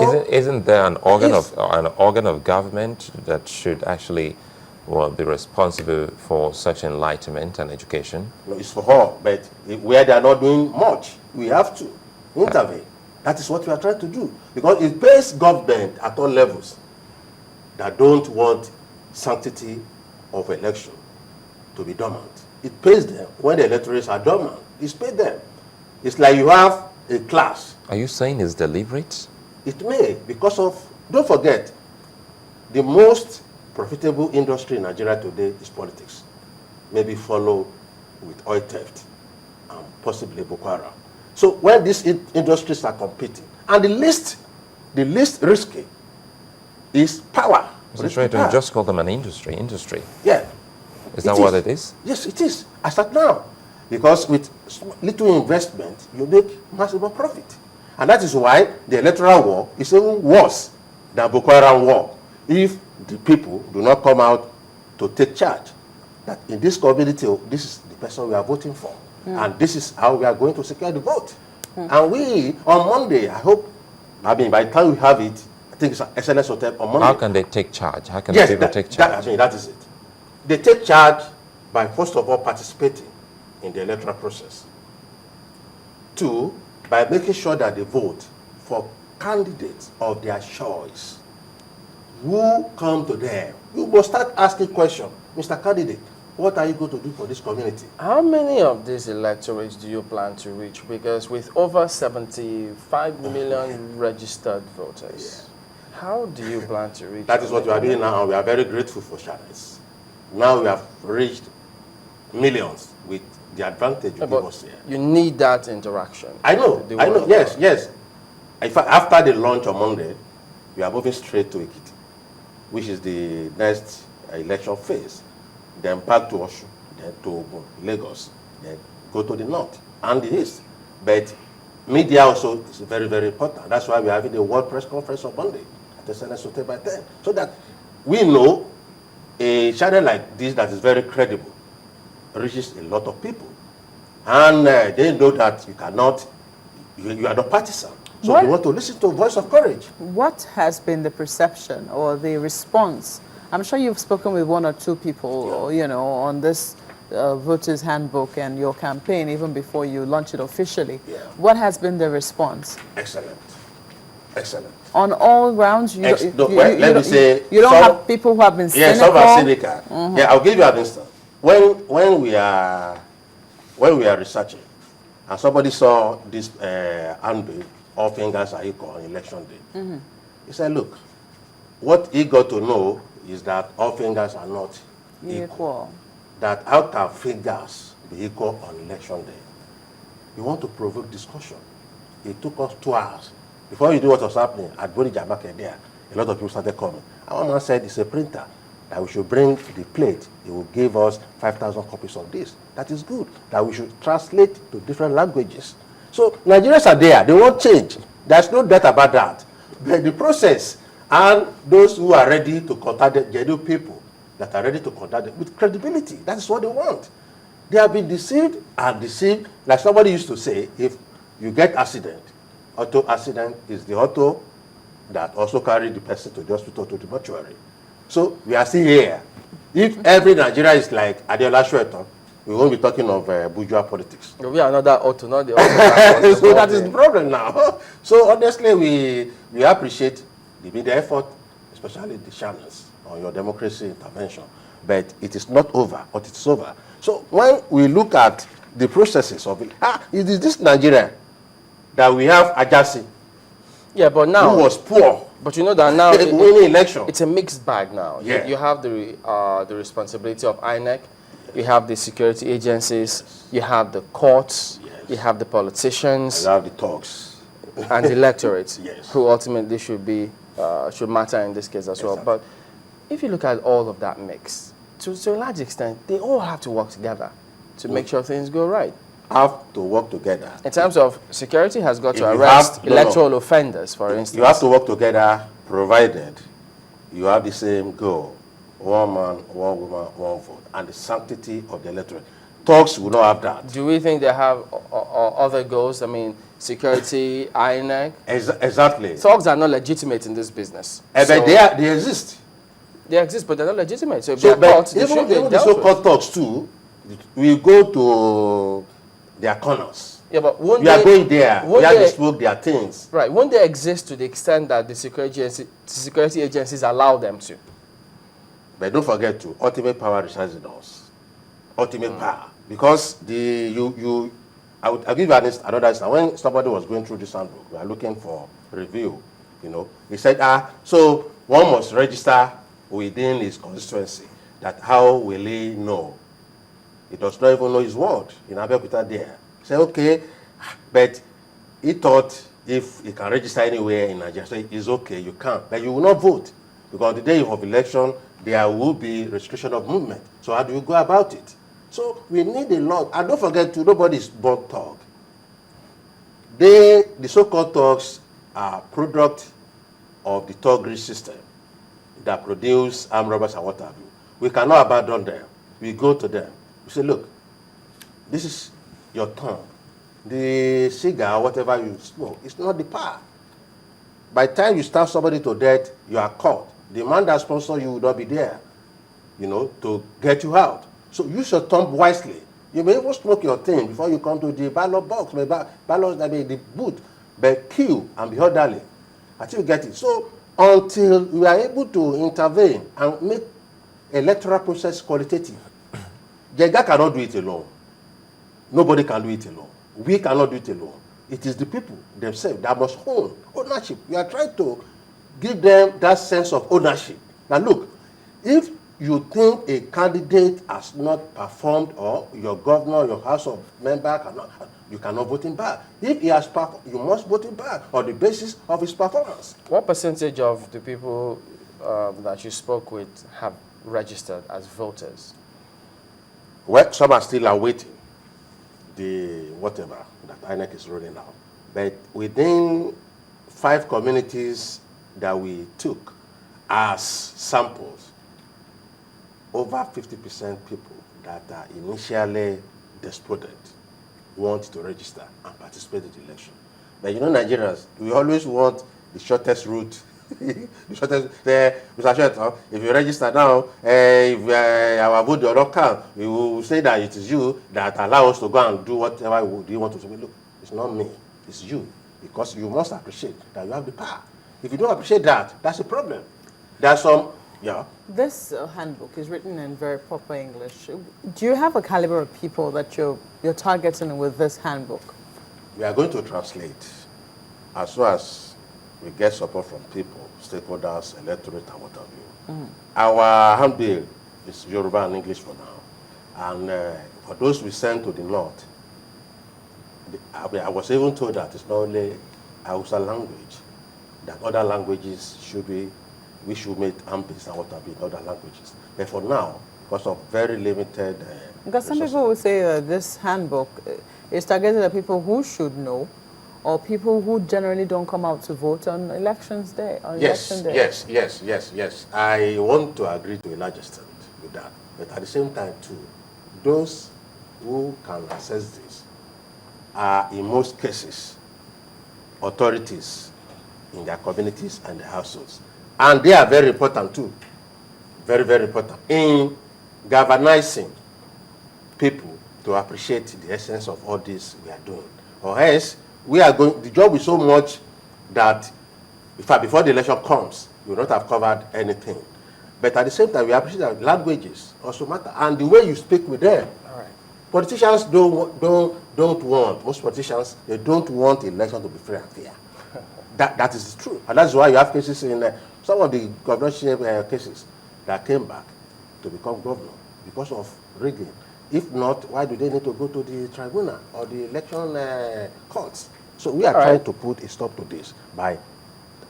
know. Isn't there an organ Yes. of government that should actually, well, be responsible for such enlightenment and education? No, it's for all, but where they are not doing much, we have to intervene. That is what we are trying to do. Because it pays government at all levels that don't want sanctity of election to be dormant. It pays them when the electorates are dormant. It's paid them. It's like you have a class. Are you saying it's deliberate? It may, because of, don't forget, the most profitable industry in Nigeria today is politics. Maybe followed with oil theft and possibly Boko Haram. So when these industries are competing, and the least risky is power. Is it right to just call them an industry? Yeah. Is that what it is? Yes, it is. As at now. Because with little investment, you make massive profit. And that is why the electoral war is even worse than Boko Haram war. If the people do not come out to take charge, that in this community, this is the person we are voting for. And this is how we are going to secure the vote. And we, on Monday, I hope, by the time we have it, I think it's an excellent hotel on Monday. How can they take charge? How can the people take charge? That is it. They take charge by, first of all, participating in the electoral process. 2, by making sure that they vote for candidates of their choice who come to them. You must start asking questions. Mr. Candidate, what are you going to do for this community? How many of these electorates do you plan to reach? Because with over 75 million registered voters, how do you plan to reach? That is what we are doing now, and we are very grateful for channels. Now we have reached millions with the advantage you give us here. You need that interaction. I know, yes. In fact, after the launch on Monday, we are moving straight to Ekiti, which is the next election phase. Then back to Oshu, then to Ogun, Lagos, then go to the north and the east. But media also is very, very important. That's why we are having the World Press Conference on Monday at the Senate Hotel by 10. So that we know a channel like this that is very credible reaches a lot of people. And they know that you cannot, you are not partisan. So you want to listen to a voice of courage. What has been the perception or the response? I'm sure you've spoken with 1 or 2 people, or, you know, on this voters handbook and your campaign, even before you launch it officially. Yeah. What has been the response? Excellent. Excellent. On all rounds, you don't have people who have been cynical? Yeah, some are cynical. Yeah, I'll give you an instance. When we are researching, and somebody saw this handbill, all fingers are equal on election day, he said, look, what he got to know is that all fingers are not equal. That how can fingers be equal on election day? You want to provoke discussion. It took us 2 hours. Before you do what was happening at Bodija market there, a lot of people started coming. And one man said it's a printer, that we should bring the plate. He will give us 5,000 copies of this. That is good. That we should translate to different languages. So Nigerians are there. They won't change. There's no doubt about that. But the process, and those who are ready to contact the genuine people that are ready to contact them with credibility, that's what they want. They have been deceived and deceived. Like somebody used to say, if you get accident, auto accident is the auto that also carried the person to the hospital, to the mortuary. So we are still here. If every Nigeria is like Adeola Soetan, we won't be talking of bourgeois politics. We are another auto, not the auto. So that is the problem now. So honestly, we appreciate the media effort, especially the channels on your democracy intervention. But it is not over, but it's over. So when we look at the processes of it, it is this Nigeria that we have Advocacy. Yeah, but now who was poor. But you know that now winning election. It's a mixed bag now. Yeah. You have the responsibility of INEC, you have the security agencies, you have the courts, you have the politicians, you have the talks, and the electorates, yes, who ultimately should matter in this case as well. But if you look at all of that mix, to a large extent, they all have to work together to make sure things go right. Have to work together. In terms of security, has got to arrest electoral offenders, for instance. You have to work together, provided you have the same goal: one man, one woman, one vote, and the sanctity of the electorate. Talks will not have that. Do we think they have other goals? I mean, security, INEC. Exactly. Thugs are not legitimate in this business. But they exist. They exist, but they're not legitimate. So if So, they're caught, they even should be the dealt so-called with. thugs too, we go to their corners. Yeah, but We are going there. We have to smoke their things. Right. Won't they exist to the extent that the security agencies allow them to? But don't forget to ultimate power resides in us. Ultimate power, because I'll give you another instance. When somebody was going through this handbook, we are looking for review. He said, so one must register within his constituency. That how will he know? He does not even know his word in Abeokuta there. He said, okay, but he thought if he can register anywhere in Nigeria, so it's okay, you can, but you will not vote. Because the day of election, there will be restriction of movement. So how do you go about it? So we need a law. And don't forget, nobody is born thug. The so-called thugs are product of the thuggery system that produce armed robbers and what have you. We cannot abandon them. We go to them. We say, look, this is your turn. The cigar, whatever you smoke, it's not the power. By the time you stab somebody to death, you are caught. The man that sponsors you will not be there, to get you out. So use your thumb wisely. You may even smoke your thing before you come to the ballot box, the booth, but queue and be orderly until you get it. So until we are able to intervene and make electoral process qualitative, Jega cannot do it alone. Nobody can do it alone. We cannot do it alone. It is the people themselves that must own ownership. We are trying to give them that sense of ownership. Now look, if you think a candidate has not performed, or your governor, your house of member you cannot vote him back. If he has performed, you must vote him back on the basis of his performance. What percentage of the people that you spoke with have registered as voters? Well, some are still awaiting the whatever that INEC is rolling out. But within 5 communities that we took as samples, over 50% people that are initially despondent want to register and participate in the election. But Nigerians, we always want the shortest route. The shortest, Mr. Soetan, if you register now, if our vote does not count, we will say that it is you that allow us to go and do whatever you want to do. Look, it's not me, it's you. Because you must appreciate that you have the power. If you don't appreciate that, that's a problem. There's some, yeah. This handbook is written in very proper English. Do you have a caliber of people that you're targeting with this handbook? We are going to translate as soon as we get support from people, stakeholders, electorate, and what have you. Our handbill is Yoruba and English for now. And for those we send to the north, I was even told that it's not only Hausa language, that other languages we should make handbills and what have you in other languages. But for now, because of very limited because some people will say that this handbook is targeted at people who should know, or people who generally don't come out to vote on elections day, election day. Yes. I want to agree to a large extent with that. But at the same time, too, those who can access this are, in most cases, authorities in their communities and their households. And they are very important, too. Very, very important in galvanizing people to appreciate the essence of all this we are doing. Or else, the job is so much that, in fact, before the election comes, we will not have covered anything. But at the same time, we appreciate that languages also matter, and the way you speak with them. All right. Politicians don't want, most politicians, they don't want the election to be free and fair. That is true. And that's why you have cases in some of the governorship cases that came back to become governor because of rigging. If not, why do they need to go to the tribunal or the election courts? So we are trying to put a stop to this by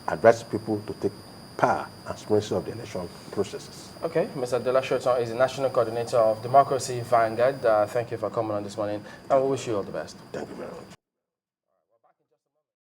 advising people to take power and supremacy of the election processes. Okay, Mr. Adeola Soetan is the National Coordinator of Democracy Vanguard. Thank you for coming on this morning, and we wish you all the best. Thank you very much.